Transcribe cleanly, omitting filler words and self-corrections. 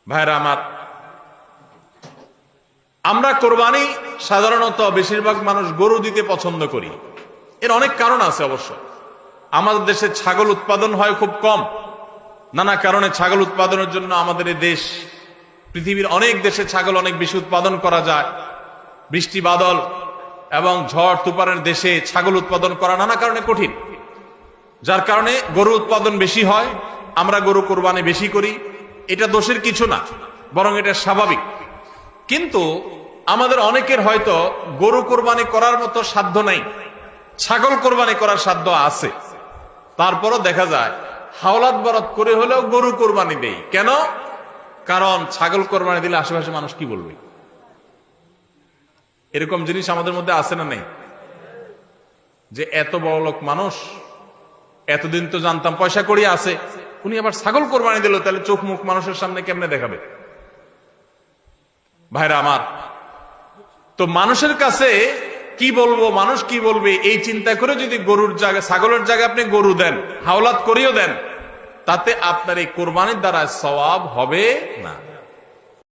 ভাইরা আমার, আমরা কোরবানি সাধারণত বেশিরভাগ মানুষ গরু দিতে পছন্দ করি। এর অনেক কারণ আছে অবশ্য। আমাদের দেশে ছাগল উৎপাদন হয় খুব কম। নানা কারণে ছাগল উৎপাদনের জন্য আমাদের এই দেশ, পৃথিবীর অনেক দেশে ছাগল অনেক বেশি উৎপাদন করা যায়। বৃষ্টি বাদল এবং ঝড় তুফানের দেশে ছাগল উৎপাদন করা নানা কারণে কঠিন, যার কারণে গরু উৎপাদন বেশি হয়। আমরা গরু কোরবানি বেশি করি। এটা দোষের কিছু না, বরং এটা স্বাভাবিক। কিন্তু আমাদের অনেকের হয়তো গরু কোরবানি করার মতো সাধ্য নাই, ছাগল কোরবানি করার সাধ্য আছে। তারপরও দেখা যায় হাওলাত বরাত করে হলেও গরু কোরবানি দেই। কেন? কারণ ছাগল কোরবানি দিলে আশেপাশে মানুষ কি বলবে। এরকম জিনিস আমাদের মধ্যে আছে না নেই? যে এত বড় লোক মানুষ, এতদিন তো জানতাম পয়সা করি আছে, উনি আবার ছাগল কোরবানি দিল, তাহলে চোখ মুখ মানুষের সামনে কেমনে দেখাবে? ভাইরা আমার, তো মানুষের কাছে কি বলবো, মানুষ কি বলবে, এই চিন্তা করে যদি গরুর জায়গায় ছাগলের জায়গায় আপনি গরু দেন, হাওলাত করিও দেন, তাতে আপনার এই কোরবানির দ্বারা সওয়াব হবে না।